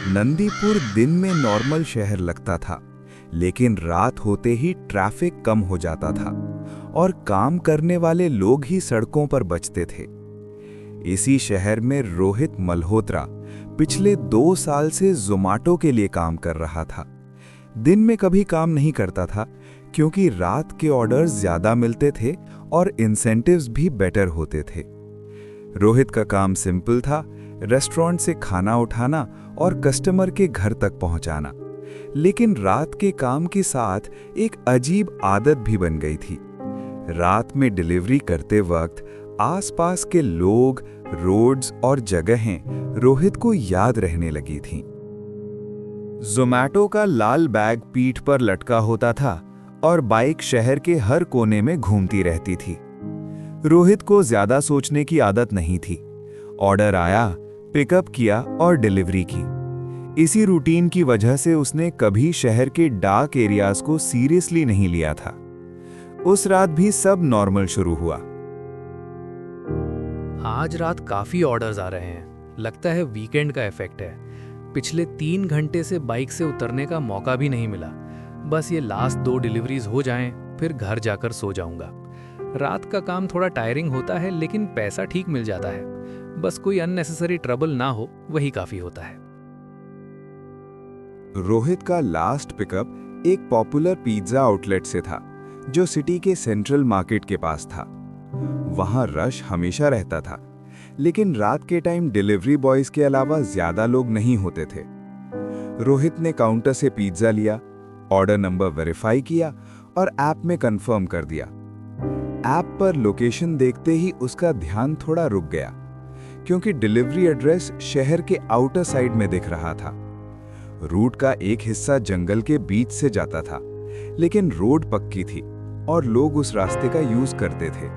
नंदीपुर दिन में नॉर्मल शहर लगता था, लेकिन रात होते ही ट्रैफिक कम हो जाता था और काम करने वाले लोग ही सड़कों पर बचते थे। इसी शहर में रोहित मल्होत्रा पिछले 2 साल से ज़ोमैटो के लिए काम कर रहा था। दिन में कभी काम नहीं करता था क्योंकि रात के ऑर्डर्स ज़्यादा मिलते थे और इंसेंटिव्स भी बेटर होते थे। रोहित का काम सिंपल था, रेस्टोरेंट से खाना उठाना और कस्टमर के घर तक पहुंचाना। लेकिन रात के काम के साथ एक अजीब आदत भी बन गई थी। रात में डिलीवरी करते वक्त आसपास के लोग, रोड्स और जगहें रोहित को याद रहने लगी थीं। ज़ोमैटो का लाल बैग पीठ पर लटका होता था और बाइक शहर के हर कोने में घूमती रहती थी। रोहित को ज्यादा सोचने की आदत नहीं थी। ऑर्डर आया, पिकअप किया और डिलीवरी की। इसी रूटीन की वजह से उसने कभी शहर के डार्क एरियाज को सीरियसली नहीं लिया था। उस रात भी सब नॉर्मल शुरू हुआ। आज रात काफी ऑर्डर्स आ रहे हैं। लगता है वीकेंड का इफेक्ट है। पिछले 3 घंटे से बाइक से उतरने का मौका भी नहीं मिला। बस ये लास्ट 2 डिलीवरीज हो जाएं, फिर घर जाकर सो जाऊंगा। रात का काम थोड़ा टायरिंग होता है, लेकिन पैसा ठीक मिल जाता है। बस कोई अननेसेसरी ट्रबल ना हो, वही काफी होता है। रोहित का लास्ट पिकअप एक पॉपुलर पिज्जा आउटलेट से था, जो सिटी के सेंट्रल मार्केट के पास था। वहां रश हमेशा रहता था, लेकिन रात के टाइम डिलीवरी बॉयज के अलावा ज्यादा लोग नहीं होते थे। रोहित ने काउंटर से पिज्जा लिया, ऑर्डर नंबर वेरीफाई किया और ऐप में कंफर्म कर दिया। ऐप पर लोकेशन देखते ही उसका ध्यान थोड़ा रुक गया, क्योंकि डिलीवरी एड्रेस शहर के आउटर साइड में दिख रहा था। रूट का एक हिस्सा जंगल के बीच से जाता था, लेकिन रोड पक्की थी और लोग उस रास्ते का यूज करते थे।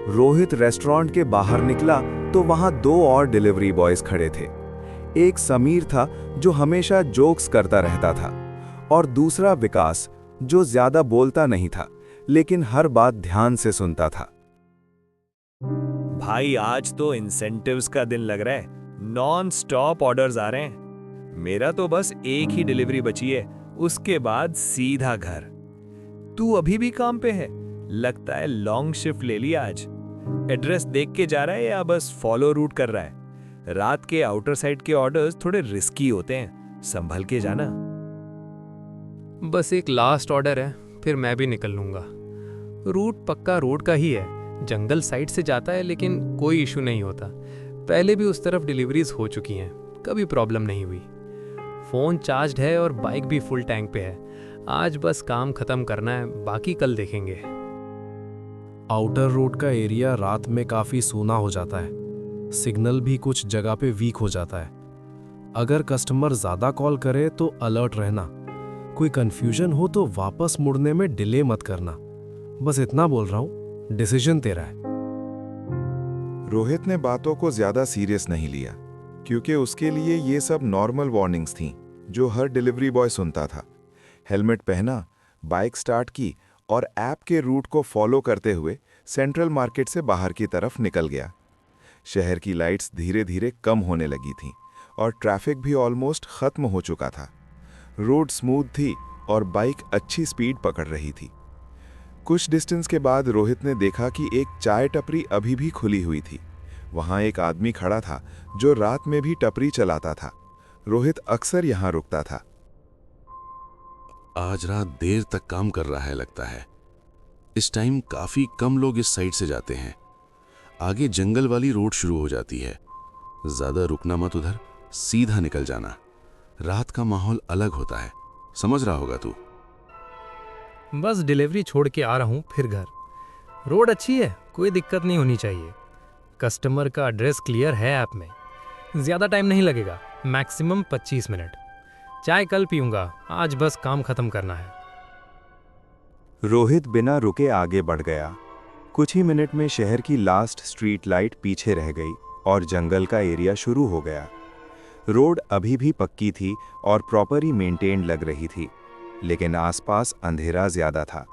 रोहित रेस्टोरेंट के बाहर निकला तो वहां 2 और डिलीवरी बॉयज खड़े थे। एक समीर था, जो हमेशा जोक्स करता रहता था, और दूसरा विकास, जो ज्यादा बोलता नहीं था, लेकिन हर बात ध्यान से सुनता था। भाई आज तो इंसेंटिव्स का दिन लग रहा है। नॉन स्टॉप ऑर्डर्स आ रहे हैं। मेरा तो बस एक ही डिलीवरी बची है, उसके बाद सीधा घर। तू अभी भी काम पे है? लगता है लॉन्ग शिफ्ट ले लिया आज। एड्रेस देख के जा रहा है या बस फॉलो रूट कर रहा है? रात के आउटर साइड के ऑर्डर्स थोड़े रिस्की होते हैं, संभल के जाना। बस एक लास्ट ऑर्डर है, फिर मैं भी निकल लूंगा। रूट पक्का रोड का ही है, जंगल साइड से जाता है, लेकिन कोई इशू नहीं होता। पहले भी उस तरफ डिलीवरीज हो चुकी हैं, कभी प्रॉब्लम नहीं हुई। फ़ोन चार्ज्ड है और बाइक भी फुल टैंक पे है। आज बस काम खत्म करना है, बाकी कल देखेंगे। आउटर रोड का एरिया रात में काफ़ी सूना हो जाता है। सिग्नल भी कुछ जगह पे वीक हो जाता है। अगर कस्टमर ज़्यादा कॉल करे तो अलर्ट रहना। कोई कन्फ्यूजन हो तो वापस मुड़ने में डिले मत करना। बस इतना बोल रहा हूँ, डिसीजन तेरा है। रोहित ने बातों को ज्यादा सीरियस नहीं लिया, क्योंकि उसके लिए ये सब नॉर्मल वार्निंग्स थीं, जो हर डिलीवरी बॉय सुनता था। हेलमेट पहना, बाइक स्टार्ट की और ऐप के रूट को फॉलो करते हुए सेंट्रल मार्केट से बाहर की तरफ निकल गया। शहर की लाइट्स धीरे धीरे कम होने लगी थीं और ट्रैफिक भी ऑलमोस्ट खत्म हो चुका था। रोड स्मूथ थी और बाइक अच्छी स्पीड पकड़ रही थी। कुछ डिस्टेंस के बाद रोहित ने देखा कि एक चाय टपरी अभी भी खुली हुई थी। वहां एक आदमी खड़ा था, जो रात में भी टपरी चलाता था। रोहित अक्सर यहां रुकता था। आज रात देर तक काम कर रहा है लगता है। इस टाइम काफी कम लोग इस साइड से जाते हैं। आगे जंगल वाली रोड शुरू हो जाती है। ज्यादा रुकना मत उधर, सीधा निकल जाना। रात का माहौल अलग होता है, समझ रहा होगा तू। बस डिलीवरी छोड़ के आ रहा हूँ, फिर घर। रोड अच्छी है, कोई दिक्कत नहीं होनी चाहिए। कस्टमर का एड्रेस क्लियर है ऐप में। ज़्यादा टाइम नहीं लगेगा, मैक्सिमम 25 मिनट। चाय कल पीऊँगा, आज बस काम खत्म करना है। रोहित बिना रुके आगे बढ़ गया। कुछ ही मिनट में शहर की लास्ट स्ट्रीट लाइट पीछे रह गई और जंगल का एरिया शुरू हो गया। रोड अभी भी पक्की थी और प्रॉपरली मेंटेन्ड लग रही थी, लेकिन आसपास अंधेरा ज्यादा था।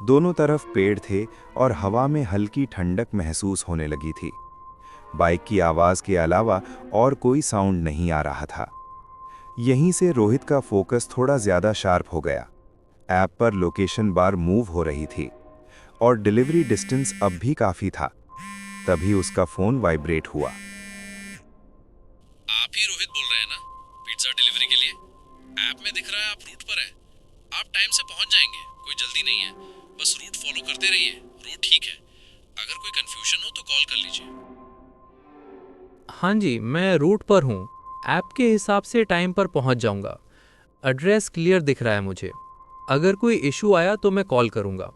दोनों तरफ पेड़ थे और हवा में हल्की ठंडक महसूस होने लगी थी। बाइक की आवाज़ के अलावा और कोई साउंड नहीं आ रहा था। यहीं से रोहित का फोकस थोड़ा ज़्यादा शार्प हो गया। ऐप पर लोकेशन बार मूव हो रही थी और डिलीवरी डिस्टेंस अब भी काफ़ी था। तभी उसका फ़ोन वाइब्रेट हुआ। आप ही रोहित बोल रहे हैं ना, पिज्जा डिलीवरी के लिए? ऐप में दिख रहा है आप रूट पर हैं। आप टाइम से पहुंच जाएंगे, कोई जल्दी नहीं है। बस रूट फॉलो करते रहिए, रूट ठीक है। अगर कोई कंफ्यूजन हो तो कॉल कर लीजिए। हाँ जी, मैं रूट पर हूँ। ऐप के हिसाब से टाइम पर पहुँच जाऊँगा। एड्रेस क्लियर दिख रहा है मुझे। अगर कोई इशू आया तो मैं कॉल करूँगा।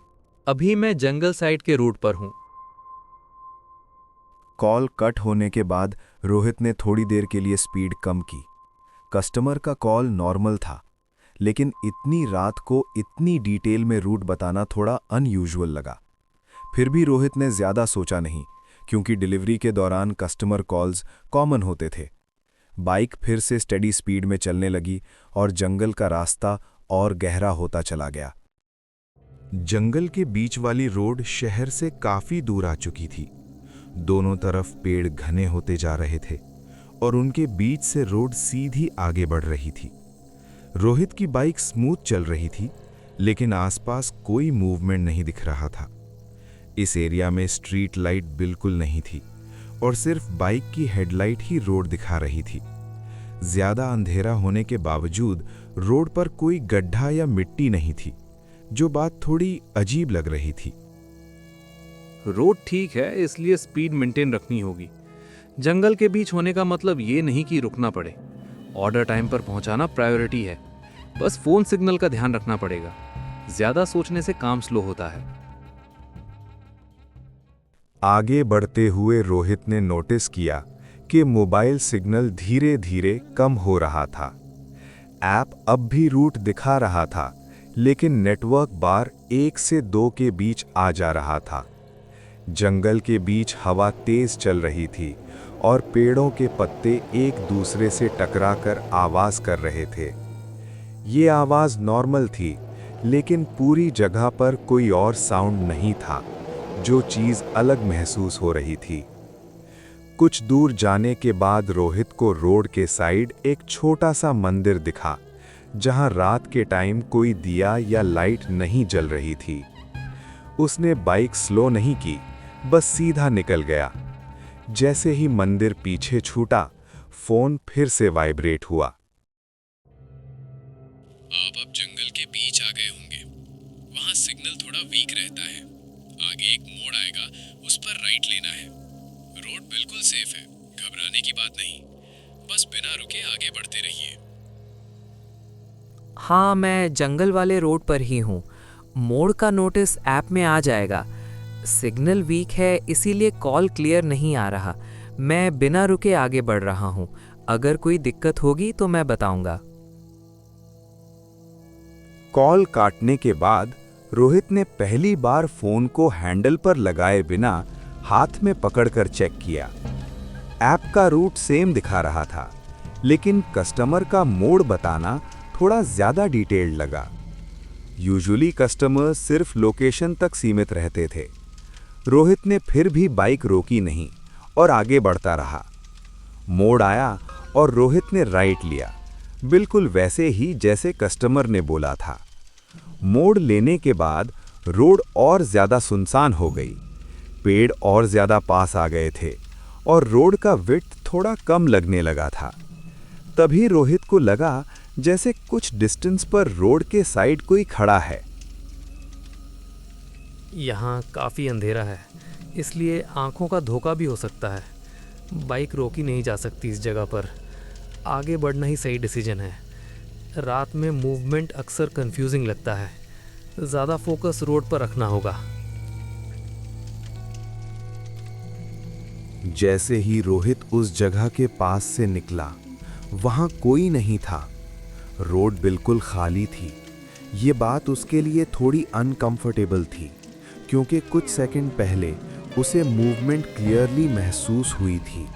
अभी मैं जंगल साइड के रूट पर हूँ। कॉल कट होने के बाद रोहित ने थोड़ी देर के लिए स्पीड कम की। कस्टमर का कॉल नॉर्मल था, लेकिन इतनी रात को इतनी डिटेल में रूट बताना थोड़ा अनयूजुअल लगा। फिर भी रोहित ने ज़्यादा सोचा नहीं, क्योंकि डिलीवरी के दौरान कस्टमर कॉल्स कॉमन होते थे। बाइक फिर से स्टेडी स्पीड में चलने लगी और जंगल का रास्ता और गहरा होता चला गया। जंगल के बीच वाली रोड शहर से काफ़ी दूर आ चुकी थी। दोनों तरफ पेड़ घने होते जा रहे थे और उनके बीच से रोड सीधी आगे बढ़ रही थी। रोहित की बाइक स्मूथ चल रही थी, लेकिन आसपास कोई मूवमेंट नहीं दिख रहा था। इस एरिया में स्ट्रीट लाइट बिल्कुल नहीं थी और सिर्फ बाइक की हेडलाइट ही रोड दिखा रही थी। ज्यादा अंधेरा होने के बावजूद रोड पर कोई गड्ढा या मिट्टी नहीं थी, जो बात थोड़ी अजीब लग रही थी। रोड ठीक है, इसलिए स्पीड मेंटेन रखनी होगी। जंगल के बीच होने का मतलब ये नहीं कि रुकना पड़े। ऑर्डर टाइम पर पहुंचाना प्रायोरिटी है। बस फोन सिग्नल का ध्यान रखना पड़ेगा। ज्यादा सोचने से काम स्लो होता है। आगे बढ़ते हुए रोहित ने नोटिस किया कि मोबाइल सिग्नल धीरे धीरे कम हो रहा था। ऐप अब भी रूट दिखा रहा था, लेकिन नेटवर्क बार 1 से 2 के बीच आ जा रहा था। जंगल के बीच हवा तेज चल रही थी और पेड़ों के पत्ते एक दूसरे से टकराकर आवाज कर रहे थे। ये आवाज नॉर्मल थी, लेकिन पूरी जगह पर कोई और साउंड नहीं था। जो चीज अलग महसूस हो रही थी। कुछ दूर जाने के बाद रोहित को रोड के साइड एक छोटा सा मंदिर दिखा, जहां रात के टाइम कोई दिया या लाइट नहीं जल रही थी। उसने बाइक स्लो नहीं की, बस सीधा निकल गया। जैसे ही मंदिर पीछे छूटा, फोन फिर से वाइब्रेट हुआ। आप अब जंगल के बीच आ गए होंगे। वहां सिग्नल थोड़ा वीक रहता है। आगे एक मोड़ आएगा, उस पर राइट लेना है। रोड बिल्कुल सेफ है, घबराने की बात नहीं। बस बिना रुके आगे बढ़ते रहिए। हाँ, मैं जंगल वाले रोड पर ही हूँ। मोड़ का नोटिस ऐप में आ जाएगा। सिग्नल वीक है, इसीलिए कॉल क्लियर नहीं आ रहा। मैं बिना रुके आगे बढ़ रहा हूँ। अगर कोई दिक्कत होगी तो मैं बताऊंगा। कॉल काटने के बाद रोहित ने पहली बार फोन को हैंडल पर लगाए बिना हाथ में पकड़कर चेक किया। ऐप का रूट सेम दिखा रहा था, लेकिन कस्टमर का मोड बताना थोड़ा ज्यादा डिटेल्ड लगा। यूजुअली कस्टमर सिर्फ लोकेशन तक सीमित रहते थे। रोहित ने फिर भी बाइक रोकी नहीं और आगे बढ़ता रहा। मोड़ आया और रोहित ने राइट लिया, बिल्कुल वैसे ही जैसे कस्टमर ने बोला था। मोड़ लेने के बाद रोड और ज्यादा सुनसान हो गई। पेड़ और ज्यादा पास आ गए थे और रोड का विड्थ थोड़ा कम लगने लगा था। तभी रोहित को लगा जैसे कुछ डिस्टेंस पर रोड के साइड कोई खड़ा है। यहाँ काफ़ी अंधेरा है, इसलिए आंखों का धोखा भी हो सकता है। बाइक रोकी नहीं जा सकती इस जगह पर। आगे बढ़ना ही सही डिसीजन है। रात में मूवमेंट अक्सर कंफ्यूजिंग लगता है। ज़्यादा फोकस रोड पर रखना होगा। जैसे ही रोहित उस जगह के पास से निकला, वहां कोई नहीं था। रोड बिल्कुल खाली थी। ये बात उसके लिए थोड़ी अनकंफर्टेबल थी, क्योंकि कुछ सेकंड पहले उसे मूवमेंट क्लियरली महसूस हुई थी।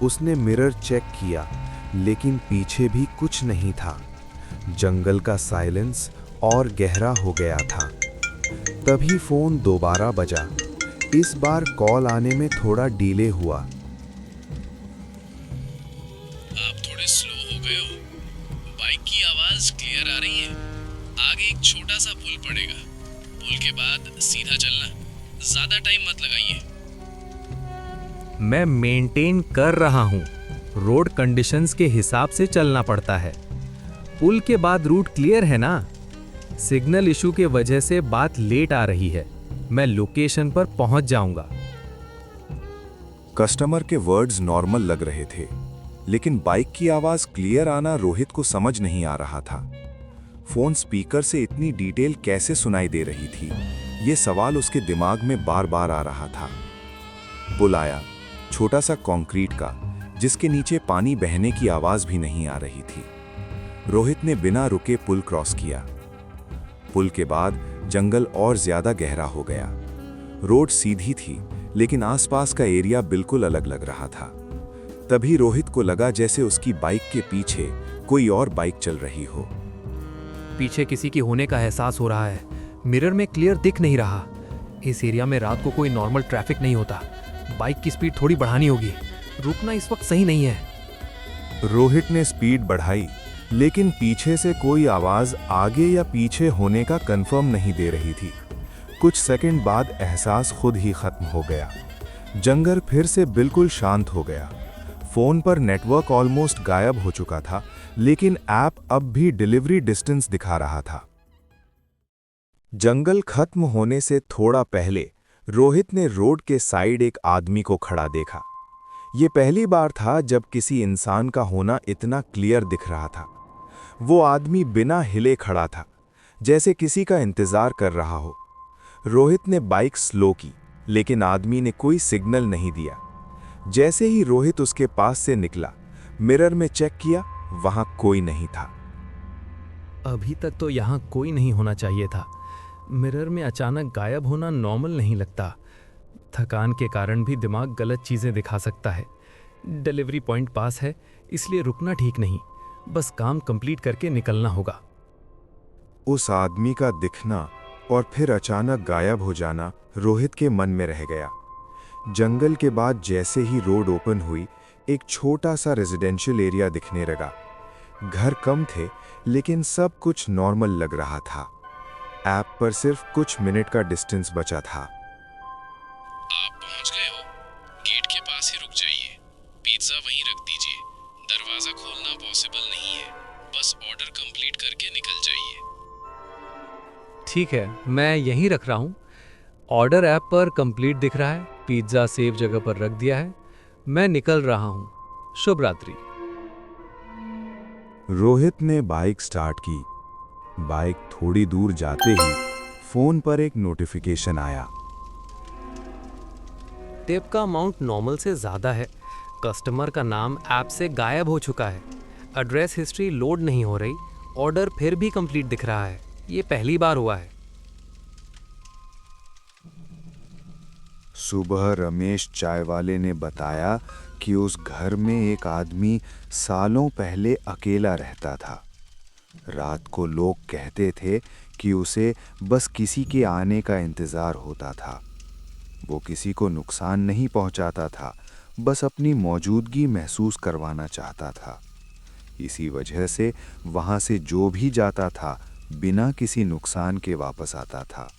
उसने मिरर चेक किया, लेकिन पीछे भी कुछ नहीं था। जंगल का साइलेंस और गहरा हो गया था। तभी फोन दोबारा बजा। इस बार कॉल आने में थोड़ा डिले हुआ, छोटा सा पुल पड़ेगा, पुल के बाद सीधा चलना, ज्यादा टाइम मत लगाइए। मैं मेंटेन कर रहा हूँ। रोड कंडीशंस के हिसाब से चलना पड़ता है। पुल के बाद रूट क्लियर है ना? सिग्नल इशू के वजह से बात लेट आ रही है। मैं लोकेशन पर पहुंच जाऊंगा। कस्टमर के वर्ड्स नॉर्मल लग रहे थे, लेकिन बाइक की आवाज क्लियर आना रोहित को समझ नहीं आ रहा था। फोन स्पीकर से इतनी डिटेल कैसे सुनाई दे रही थी, ये सवाल उसके दिमाग में बार बार आ रहा था। पुल आया, छोटा सा कंक्रीट का, जिसके नीचे पानी बहने की आवाज भी नहीं आ रही थी। रोहित ने बिना रुके पुल क्रॉस किया। पुल के बाद जंगल और ज्यादा गहरा हो गया। रोड सीधी थी, लेकिन आसपास का एरिया बिल्कुल अलग लग रहा था। तभी रोहित को लगा जैसे उसकी बाइक के पीछे कोई और बाइक चल रही हो। पीछे किसी की होने का एहसास हो रहा है। मिरर में क्लियर दिख नहीं रहा। इस एरिया में रात को कोई नॉर्मल ट्रैफिक नहीं होता। बाइक की स्पीड थोड़ी बढ़ानी होगी। रुकना इस वक्त सही नहीं है। रोहित ने स्पीड बढ़ाई, लेकिन पीछे से कोई आवाज आगे या पीछे होने का कंफर्म नहीं दे रही थी। कुछ सेकंड बाद एहसास खुद ही खत्म हो गया। जंगल फिर से बिल्कुल शांत हो गया। फोन पर नेटवर्क ऑलमोस्ट गायब हो चुका था, लेकिन ऐप अब भी डिलीवरी डिस्टेंस दिखा रहा था। जंगल खत्म होने से थोड़ा पहले रोहित ने रोड के साइड एक आदमी को खड़ा देखा। ये पहली बार था जब किसी इंसान का होना इतना क्लियर दिख रहा था। वो आदमी बिना हिले खड़ा था, जैसे किसी का इंतजार कर रहा हो। रोहित ने बाइक स्लो की, लेकिन आदमी ने कोई सिग्नल नहीं दिया। जैसे ही रोहित उसके पास से निकला, मिरर में चेक किया, वहां कोई नहीं था। अभी तक तो यहाँ कोई नहीं होना चाहिए था। मिरर में अचानक गायब होना नॉर्मल नहीं लगता। थकान के कारण भी दिमाग गलत चीजें दिखा सकता है। डिलीवरी पॉइंट पास है, इसलिए रुकना ठीक नहीं। बस काम कंप्लीट करके निकलना होगा। उस आदमी का दिखना और फिर अचानक गायब हो जाना रोहित के मन में रह गया। जंगल के बाद जैसे ही रोड ओपन हुई, एक छोटा सा रेजिडेंशियल एरिया दिखने लगा। घर कम थे, लेकिन सब कुछ नॉर्मल लग रहा था। ऐप पर सिर्फ कुछ मिनट का डिस्टेंस बचा था। आप पहुंच गए हो। गेट के पास ही रुक जाइए। पिज्जा वहीं रख दीजिए। दरवाजा खोलना पॉसिबल नहीं है। बस ऑर्डर कंप्लीट करके निकल जाइए। ठीक है, मैं यहीं रख रहा हूँ। ऑर्डर ऐप पर कंप्लीट दिख रहा है। पिज्ज़ा सेफ जगह पर रख दिया है। मैं निकल रहा हूँ। शुभ रात्रि। रोहित ने बाइक स्टार्ट की। बाइक थोड़ी दूर जाते ही फोन पर एक नोटिफिकेशन आया। टिप का अमाउंट नॉर्मल से ज़्यादा है। कस्टमर का नाम ऐप से गायब हो चुका है। एड्रेस हिस्ट्री लोड नहीं हो रही। ऑर्डर फिर भी कंप्लीट दिख रहा है। ये पहली बार हुआ है। सुबह रमेश चाय वाले ने बताया कि उस घर में एक आदमी सालों पहले अकेला रहता था। रात को लोग कहते थे कि उसे बस किसी के आने का इंतजार होता था। वो किसी को नुकसान नहीं पहुंचाता था, बस अपनी मौजूदगी महसूस करवाना चाहता था। इसी वजह से वहां से जो भी जाता था, बिना किसी नुकसान के वापस आता था।